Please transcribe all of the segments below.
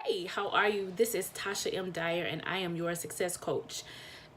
Hey, how are you? This is Tasha M. Dyer, and I am your success coach.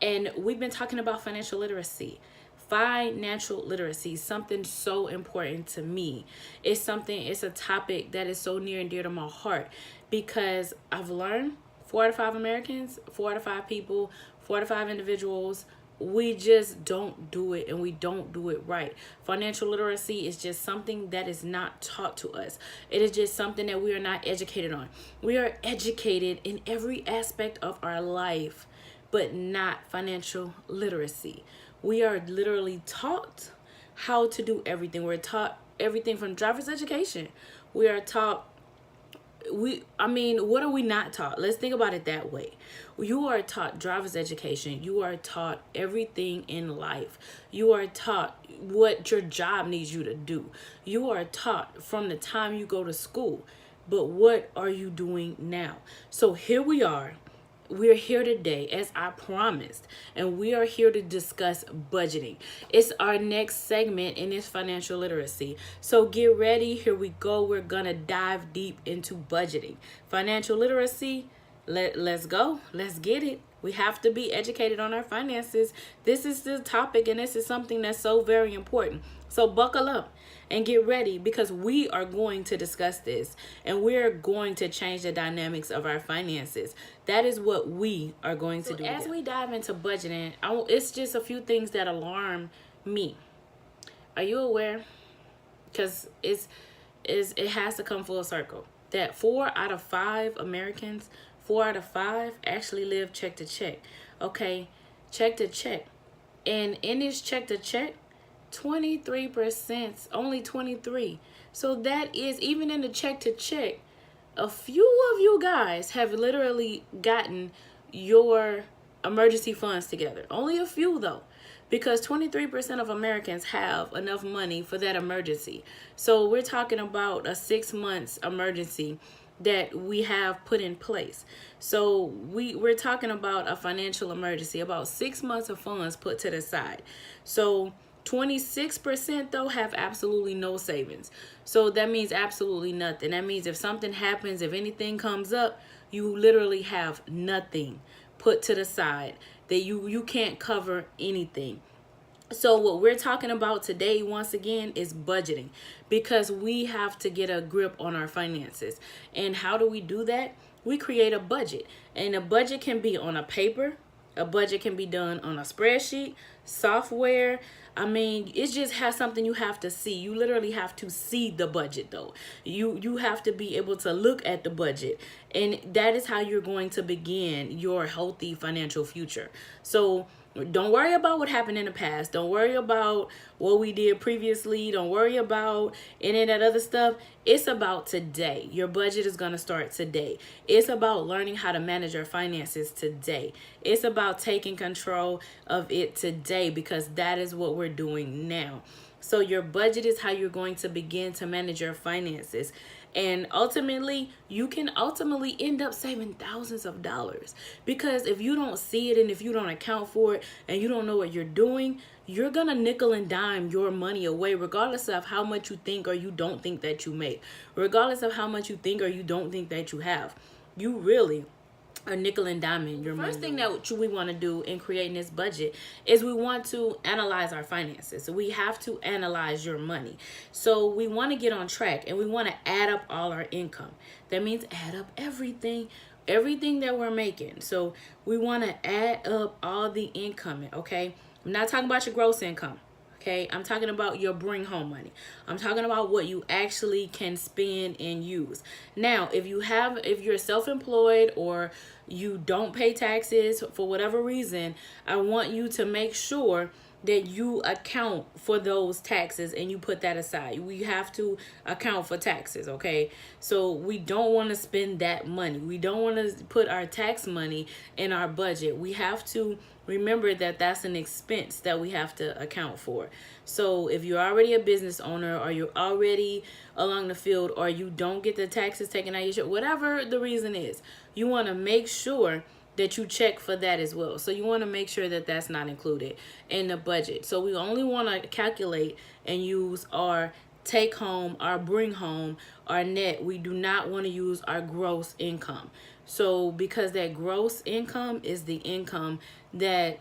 And we've been talking about financial literacy. Financial literacy, something so important to me. It's a topic that is so near and dear to my heart because I've learned 4 out of 5 Americans, 4 out of 5 people, 4 out of 5 individuals, we just don't do it and we don't do it right. Financial literacy is just something that is not taught to us. It is just something that we are not educated on. We are educated in every aspect of our life, but not financial literacy. We are literally taught how to do everything. We're taught everything from driver's education. We are taught what are we not taught? Let's think about it that way. You are taught driver's education. You are taught everything in life. You are taught what your job needs you to do. You are taught from the time you go to school. But what are you doing now? So here we are. We're here today, as I promised, and we are here to discuss budgeting. It's our next segment in this financial literacy. So get ready. Here we go. We're going to dive deep into budgeting. Financial literacy, let's go. Let's get it. We have to be educated on our finances. This is the topic, and this is something that's so very important. So buckle up and get ready because we are going to discuss this and we're going to change the dynamics of our finances. That is what we are going to do. As we dive into budgeting, it's just a few things that alarm me. Are you aware? Because it has to come full circle that 4 out of 5 Americans, 4 out of 5 actually live check to check. Okay, check to check. And in this check to check, 23%, only 23. So that is, even in the check to check, a few of you guys have literally gotten your emergency funds together. Only a few though, because 23% of Americans have enough money for that emergency. So we're talking about a 6 months emergency that we have put in place. So we're talking about a financial emergency, about 6 months of funds put to the side. So 26% though have absolutely no savings. So that means absolutely nothing. That means if something happens, if anything comes up, you literally have nothing put to the side, that you can't cover anything. So what we're talking about today, once again, is budgeting, because we have to get a grip on our finances. And how do we do that? We create a budget, and a budget can be on a paper. A budget can be done on a spreadsheet, software. It just has something you have to see. You literally have to see the budget though. You have to be able to look at the budget. And that is how you're going to begin your healthy financial future. So don't worry about what happened in the past. Don't worry about what we did previously. Don't worry about any of that other stuff. It's about today. Your budget is going to start today. It's about learning how to manage your finances today. It's about taking control of it today, because that is what we're doing now. So your budget is how you're going to begin to manage your finances. And ultimately, you can ultimately end up saving thousands of dollars, because if you don't see it and if you don't account for it and you don't know what you're doing, you're going to nickel and dime your money away, regardless of how much you think or you don't think that you make, regardless of how much you think or you don't think that you have. You really are nickel and diming your money. First thing that we want to do in creating this budget is we want to analyze our finances. So we have to analyze your money. So we want to get on track and we want to add up all our income. That means add up everything that we're making. So we want to add up all the income, okay? I'm not talking about your gross income. Okay, I'm talking about your bring home money. I'm talking about what you actually can spend and use. Now, if you're self-employed or you don't pay taxes for whatever reason, I want you to make sure that you account for those taxes and you put that aside. We have to account for taxes, okay? So we don't want to spend that money. We don't want to put our tax money in our budget. We have to remember that that's an expense that we have to account for. So if you're already a business owner, or you're already along the field, or you don't get the taxes taken out of your, whatever the reason is, you want to make sure that you check for that as well. So you want to make sure that that's not included in the budget. So we only want to calculate and use our take home, our bring home, our net. We do not want to use our gross income. So because that gross income is the income that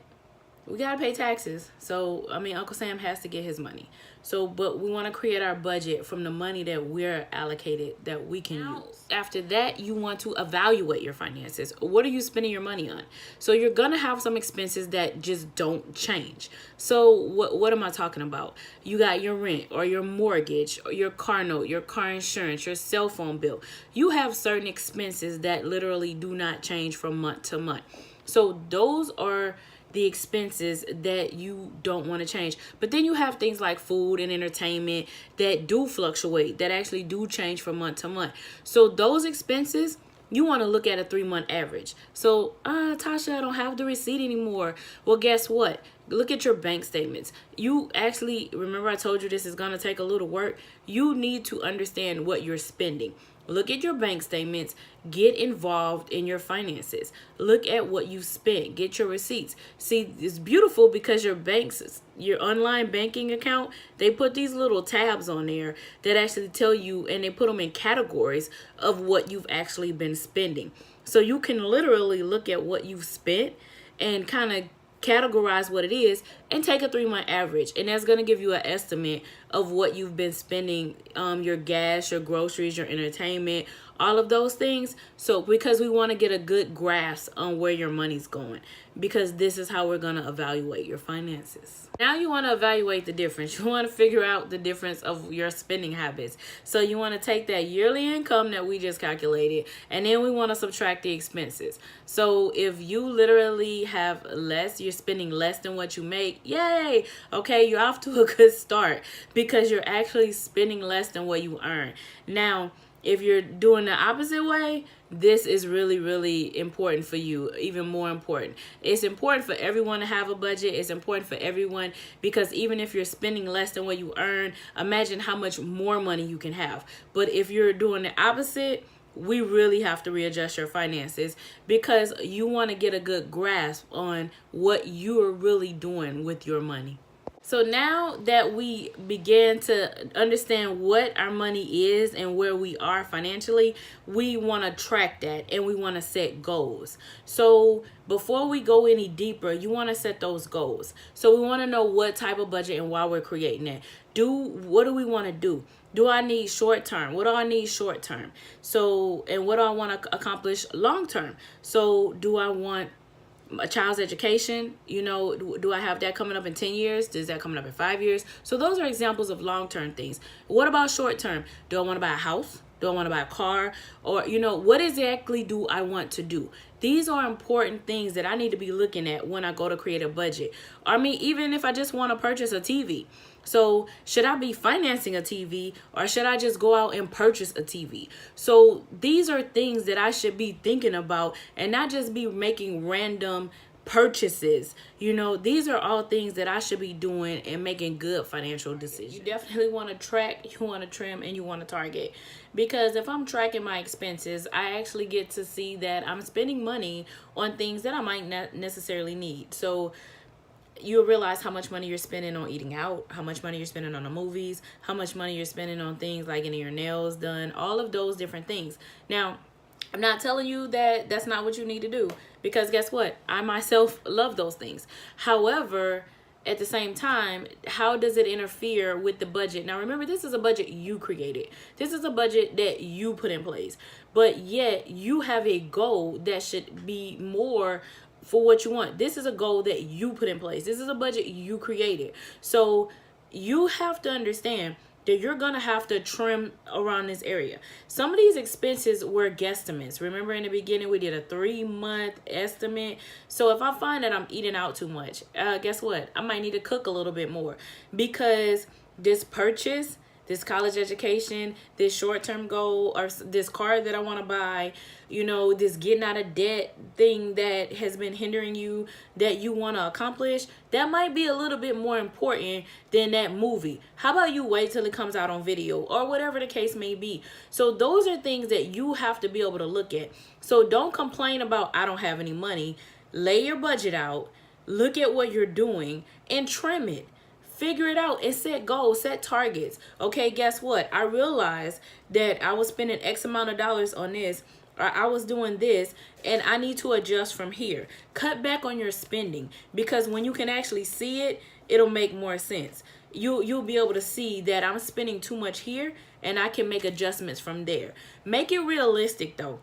we got to pay taxes. So, I mean, Uncle Sam has to get his money. So, but we want to create our budget from the money that we're allocated that we can use. After that, you want to evaluate your finances. What are you spending your money on? So you're going to have some expenses that just don't change. So what am I talking about? You got your rent or your mortgage or your car note, your car insurance, your cell phone bill. You have certain expenses that literally do not change from month to month. So those are the expenses that you don't want to change. But then you have things like food and entertainment that do fluctuate, that actually do change from month to month. So those expenses, you want to look at a 3-month average. So, Tasha, I don't have the receipt anymore. Well, guess what? Look at your bank statements. You actually, remember I told you this is going to take a little work. You need to understand what you're spending. Look at your bank statements. Get involved in your finances. Look at what you spent. Get your receipts. See, it's beautiful because your banks, your online banking account, they put these little tabs on there that actually tell you, and they put them in categories of what you've actually been spending. So you can literally look at what you've spent and kind of categorize what it is and take a 3-month average, and that's going to give you an estimate of what you've been spending, your gas, your groceries, your entertainment, all of those things. So because we want to get a good grasp on where your money's going, because this is how we're going to evaluate your finances. Now you want to evaluate the difference. You want to figure out the difference of your spending habits. So you want to take that yearly income that we just calculated, and then we want to subtract the expenses. So if you literally have less, you're spending less than what you make, yay! Okay, you're off to a good start because you're actually spending less than what you earn. Now, if you're doing the opposite way, this is really, really important for you, even more important. It's important for everyone to have a budget. It's important for everyone because even if you're spending less than what you earn, imagine how much more money you can have. But if you're doing the opposite, we really have to readjust your finances because you want to get a good grasp on what you are really doing with your money. So now that we began to understand what our money is and where we are financially, we want to track that and we want to set goals. So before we go any deeper, you want to set those goals. So we want to know what type of budget and why we're creating it. What do we want to do? Do I need short term? What do I need short term? So, and what do I want to accomplish long term? So do I want a child's education? You know, do I have that coming up in 10 years? Is that coming up in 5 years? So those are examples of long-term things. What about short-term? Do I want to buy a house? Do I want to buy a car? Or, you know, what exactly do I want to do? These are important things that I need to be looking at when I go to create a budget. I mean, even if I just want to purchase a TV. So should I be financing a TV or should I just go out and purchase a TV? So these are things that I should be thinking about and not just be making random purchases. You know, these are all things that I should be doing and making good financial decisions. You definitely want to track, you want to trim, and you want to target. Because if I'm tracking my expenses, I actually get to see that I'm spending money on things that I might not necessarily need. So you'll realize how much money you're spending on eating out, how much money you're spending on the movies, how much money you're spending on things like getting your nails done, all of those different things. Now, I'm not telling you that that's not what you need to do, because guess what? I myself love those things. However, at the same time, how does it interfere with the budget? Now, remember, this is a budget you created. This is a budget that you put in place. But yet, you have a goal that should be more for what you want. This is a goal that you put in place. This is a budget you created. So you have to understand that you're going to have to trim around this area. Some of these expenses were guesstimates. Remember in the beginning, we did a 3-month estimate. So if I find that I'm eating out too much, guess what? I might need to cook a little bit more, because this purchase, this college education, this short-term goal, or this car that I want to buy, you know, this getting out of debt thing that has been hindering you, that you want to accomplish, that might be a little bit more important than that movie. How about you wait till it comes out on video, or whatever the case may be? So those are things that you have to be able to look at. So don't complain about, I don't have any money. Lay your budget out, look at what you're doing, and trim it. Figure it out and set goals, set targets. Okay, guess what? I realized that I was spending X amount of dollars on this, or I was doing this, and I need to adjust from here. Cut back on your spending, because when you can actually see it, it'll make more sense. You'll be able to see that I'm spending too much here, and I can make adjustments from there. Make it realistic though,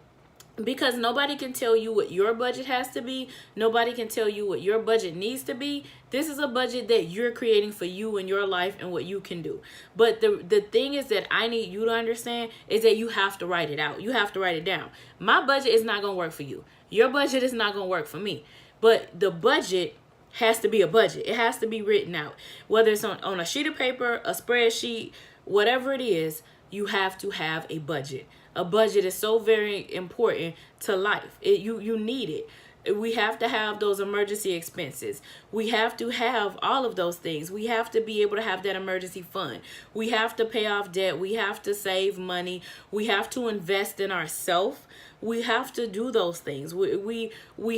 because nobody can tell you what your budget has to be. Nobody can tell you what your budget needs to be. This is a budget that you're creating for you and your life and what you can do. But the thing is that I need you to understand is that you have to write it out. You have to write it down. My budget is not going to work for you. Your budget is not going to work for me. But the budget has to be a budget. It has to be written out. Whether it's on a sheet of paper, a spreadsheet, whatever it is, you have to have a budget. A budget is so very important to life. You need it. We have to have those emergency expenses. We have to have all of those things. We have to be able to have that emergency fund. We have to pay off debt. We have to save money. We have to invest in ourselves. We have to do those things. We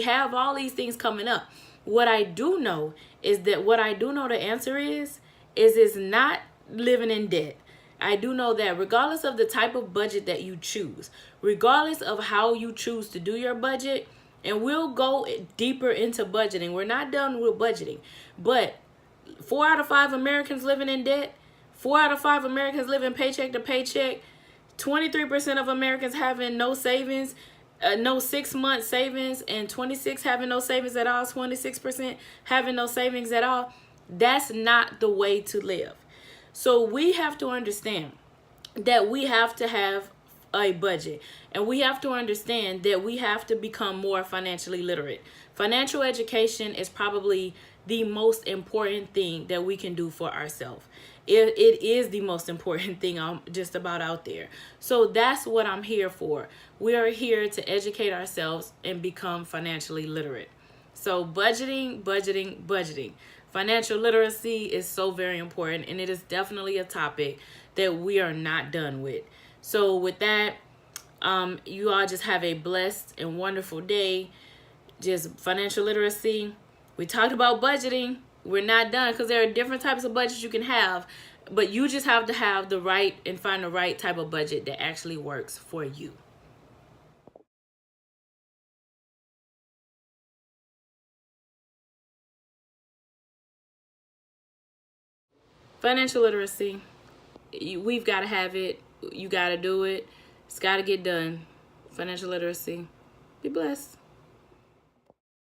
have all these things coming up. What I do know is that the answer is not living in debt. I do know that regardless of the type of budget that you choose, regardless of how you choose to do your budget, and we'll go deeper into budgeting. We're not done with budgeting, but 4 out of 5 Americans living in debt, 4 out of 5 Americans living paycheck to paycheck, 23% of Americans having no savings, no 6-month savings, and 26 having no savings at all, 26% having no savings at all. That's not the way to live. So we have to understand that we have to have a budget, and we have to understand that we have to become more financially literate. Financial education is probably the most important thing that we can do for ourselves. It is the most important thing just about out there. So that's what I'm here for. We are here to educate ourselves and become financially literate. So budgeting. Financial literacy is so very important, and it is definitely a topic that we are not done with. So with that, you all just have a blessed and wonderful day. Just financial literacy. We talked about budgeting. We're not done, because there are different types of budgets you can have, but you just have to have the right and find the right type of budget that actually works for you. Financial literacy, we've got to have it. You got to do it. It's got to get done. Financial literacy. Be blessed.